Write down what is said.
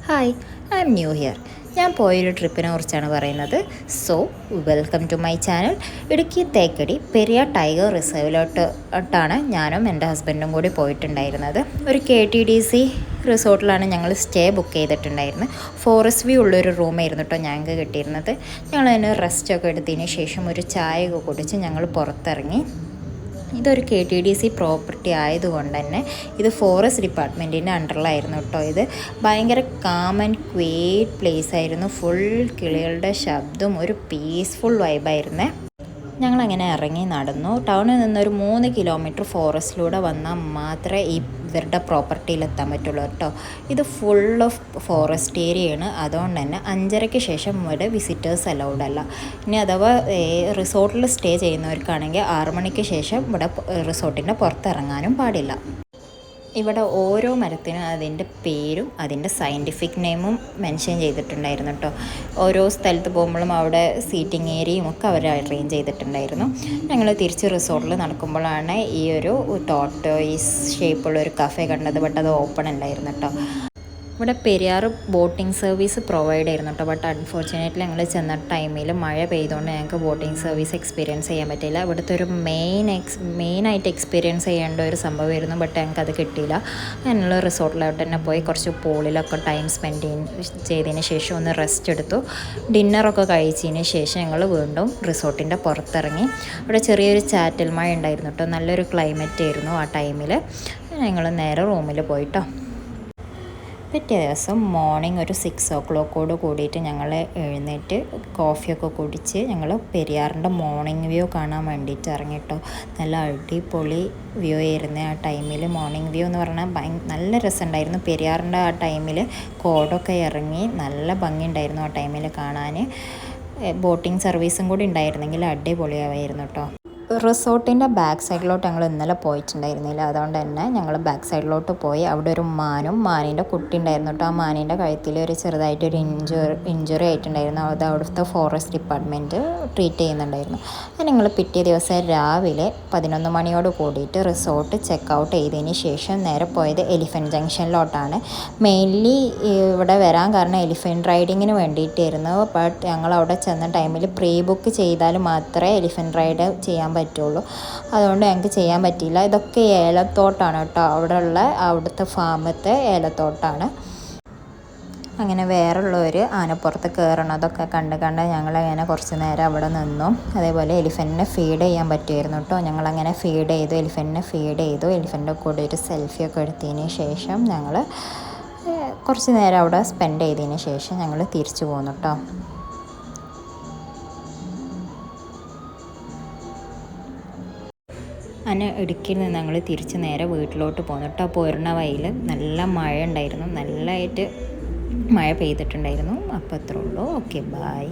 Hi, I'm new here. ഞാൻ പോയൊരു ട്രിപ്പിനെ കുറിച്ചാണ് പറയുന്നത്. So welcome to my channel. Idukki Thekkady Periyar tiger റിസർവിലോട്ടാണ് ഞാനും എൻ്റെ ഹസ്ബൻഡും കൂടി പോയിട്ടുണ്ടായിരുന്നത്. ഒരു KTDC റിസോർട്ടിലാണ് ഞങ്ങൾ സ്റ്റേ ബുക്ക് ചെയ്തിട്ടുണ്ടായിരുന്നത്. ഫോറസ്റ്റ് വ്യൂ ഉള്ളൊരു റൂമായിരുന്നു കേട്ടോ ഞങ്ങൾക്ക് കിട്ടിയിരുന്നത്. ഞങ്ങളതിന് റെസ്റ്റൊക്കെ എടുത്തതിന് ശേഷം ഒരു ചായയൊക്കെ കുടിച്ച് ഞങ്ങൾ പുറത്തിറങ്ങി. ഇതൊരു KTDC പ്രോപ്പർട്ടി ആയതുകൊണ്ട് തന്നെ ഇത് ഫോറസ്റ്റ് ഡിപ്പാർട്ട്മെൻറ്റിൻ്റെ അണ്ടറിലായിരുന്നു കേട്ടോ. ഇത് ഭയങ്കര കാം ആൻഡ് ക്വയറ്റ് പ്ലേസ് ആയിരുന്നു. ഫുൾ കിളികളുടെ ശബ്ദം, ഒരു പീസ്ഫുൾ വൈബായിരുന്നേ. ഞങ്ങളങ്ങനെ ഇറങ്ങി നടന്നു. ടൗണിൽ നിന്നൊരു 3 കിലോമീറ്റർ ഫോറസ്റ്റിലൂടെ വന്നാൽ മാത്രമേ ഇവരുടെ പ്രോപ്പർട്ടിയിലെത്താൻ പറ്റുള്ളൂ കേട്ടോ. ഇത് ഫുൾ ഓഫ് ഫോറസ്റ്റ് ഏരിയയാണ്. അതുകൊണ്ട് തന്നെ 5:30-ക്ക് ശേഷം ഇവിടെ വിസിറ്റേഴ്സ് അലൗഡ് അല്ല. ഇനി അഥവാ റിസോർട്ടിൽ സ്റ്റേ ചെയ്യുന്നവർക്കാണെങ്കിൽ 6 മണിക്ക് ശേഷം ഇവിടെ റിസോർട്ടിൻ്റെ പുറത്തിറങ്ങാനും പാടില്ല. ഇവിടെ ഓരോ മരത്തിനും അതിൻ്റെ പേരും അതിൻ്റെ സയൻറ്റിഫിക് നെയിമും മെൻഷൻ ചെയ്തിട്ടുണ്ടായിരുന്നു കേട്ടോ. ഓരോ സ്ഥലത്ത് പോകുമ്പോഴും അവിടെ സീറ്റിംഗ് ഏരിയയും ഒക്കെ അവർ അറേഞ്ച് ചെയ്തിട്ടുണ്ടായിരുന്നു. ഞങ്ങൾ തിരിച്ച് റിസോർട്ടിൽ നടക്കുമ്പോഴാണ് ഈ ഒരു ടോർട്ടോയിസ് ഷേപ്പുള്ളൊരു കഫേ കണ്ടത്. ബട്ട് അത് ഓപ്പൺ അല്ലായിരുന്നു കേട്ടോ. ഇവിടെ പെരിയാർ ബോട്ടിംഗ് സർവീസ് പ്രൊവൈഡ് ചെയ്യുന്നു കേട്ടോ. ബട്ട് അൺഫോർച്ചുനേറ്റ്ലി ഞങ്ങൾ ചെന്ന ടൈമിൽ മഴ പെയ്തുകൊണ്ട് ഞങ്ങൾക്ക് ബോട്ടിംഗ് സർവീസ് എക്സ്പീരിയൻസ് ചെയ്യാൻ പറ്റിയില്ല. ഇവിടുത്തെ ഒരു മെയിനായിട്ട് എക്സ്പീരിയൻസ് ചെയ്യേണ്ട ഒരു സംഭവമായിരുന്നു. ബട്ട് ഞങ്ങൾക്ക് അത് കിട്ടിയില്ല. ഞങ്ങൾ റിസോർട്ടിലോട്ട് തന്നെ പോയി കുറച്ച് പൂളിലൊക്കെ ടൈം സ്പെൻഡ് ചെയ്തതിന് ശേഷം ഒന്ന് റെസ്റ്റ് എടുത്തു. ഡിന്നറൊക്കെ കഴിച്ചതിന് ശേഷം ഞങ്ങൾ വീണ്ടും റിസോർട്ടിൻ്റെ പുറത്തിറങ്ങി. ഇവിടെ ചെറിയൊരു ചാറ്റൽ മഴ ഉണ്ടായിരുന്നു കേട്ടോ. നല്ലൊരു ക്ലൈമറ്റ് ആയിരുന്നു ആ ടൈമിൽ. ഞങ്ങൾ നേരെ റൂമിൽ പോയിട്ടോ. പിറ്റേ ദിവസം മോർണിംഗ് ഒരു 6 o'clock കൂടിയിട്ട് ഞങ്ങൾ എഴുന്നേറ്റ് കോഫിയൊക്കെ കുടിച്ച് ഞങ്ങൾ പെരിയാറിൻ്റെ മോർണിംഗ് വ്യൂ കാണാൻ വേണ്ടിയിട്ട് ഇറങ്ങിട്ടോ. നല്ല അടിപൊളി വ്യൂ ആയിരുന്നു ആ ടൈമിൽ. മോർണിംഗ് വ്യൂ എന്ന് പറഞ്ഞാൽ നല്ല രസമുണ്ടായിരുന്നു. പെരിയാറിൻ്റെ ആ ടൈമിൽ കോടൊക്കെ ഇറങ്ങി നല്ല ഭംഗിയുണ്ടായിരുന്നു ആ ടൈമിൽ കാണാൻ. ബോട്ടിംഗ് സർവീസും കൂടി ഉണ്ടായിരുന്നെങ്കിൽ അടിപൊളിയായിരുന്നു കേട്ടോ. റിസോർട്ടിൻ്റെ ബാക്ക് സൈഡിലോട്ട് ഞങ്ങൾ ഇന്നലെ പോയിട്ടുണ്ടായിരുന്നില്ല. അതുകൊണ്ട് തന്നെ ഞങ്ങൾ ബാക്ക് സൈഡിലോട്ട് പോയി. അവിടെ ഒരു മാനിൻ്റെ കുട്ടി ഉണ്ടായിരുന്നു കേട്ടോ. ആ മാനിൻ്റെ കഴുത്തിൽ ഒരു ചെറുതായിട്ടൊരു ഇഞ്ചുറി ആയിട്ടുണ്ടായിരുന്നു. അത് അവിടുത്തെ ഫോറസ്റ്റ് ഡിപ്പാർട്ട്മെൻറ്റ് ട്രീറ്റ് ചെയ്യുന്നുണ്ടായിരുന്നു. അത് ഞങ്ങൾ പിറ്റേ ദിവസം രാവിലെ 11 മണിയോട് കൂടിയിട്ട് റിസോർട്ട് ചെക്ക് ഔട്ട് ചെയ്തതിന് ശേഷം നേരെ പോയത് എലിഫൻറ്റ് ജംഗ്ഷനിലോട്ടാണ്. മെയിൻലി ഇവിടെ വരാൻ കാരണം എലിഫൻറ്റ് റൈഡിങ്ങിന് വേണ്ടിയിട്ടായിരുന്നു. ബട്ട് ഞങ്ങൾ അവിടെ ചെന്ന ടൈമിൽ പ്രീ ബുക്ക് ചെയ്താൽ മാത്രമേ എലിഫൻറ്റ് റൈഡ് ചെയ്യാൻ പറ്റുള്ളൂ. അതുകൊണ്ട് ഞങ്ങൾക്ക് ചെയ്യാൻ പറ്റിയില്ല. ഇതൊക്കെ ഏലത്തോട്ടാണ് കേട്ടോ. അവിടുത്തെ ഫാമത്തെ ഏലത്തോട്ടാണ്. അങ്ങനെ വേറുള്ളവർ ആനപ്പുറത്ത് കയറണതൊക്കെ കണ്ട് ഞങ്ങളങ്ങനെ കുറച്ച് നേരം അവിടെ നിന്നു. അതേപോലെ എലിഫൻറ്റിനെ ഫീഡ് ചെയ്യാൻ പറ്റുമായിരുന്നു കേട്ടോ. ഞങ്ങളങ്ങനെ എലിഫൻറ്റിനെ ഫീഡ് ചെയ്തു. എലിഫൻറ്റിൻ്റെ കൂടെ ഒരു സെൽഫിയൊക്കെ എടുത്തതിന് ശേഷം ഞങ്ങൾ കുറച്ച് നേരം അവിടെ സ്പെൻഡ് ചെയ്തതിന് ശേഷം ഞങ്ങൾ തിരിച്ചു പോന്നു കേട്ടോ. അങ്ങനെ ഇടുക്കിയിൽ നിന്ന് ഞങ്ങൾ തിരിച്ച് നേരെ വീട്ടിലോട്ട് പോന്നിട്ട് പോരുന്ന വഴിയിൽ നല്ല മഴ ഉണ്ടായിരുന്നു. നല്ലതായിട്ട് മഴ പെയ്തിട്ടുണ്ടായിരുന്നു. അപ്പോൾ അത്രേ ഉള്ളൂ. Okay, bye.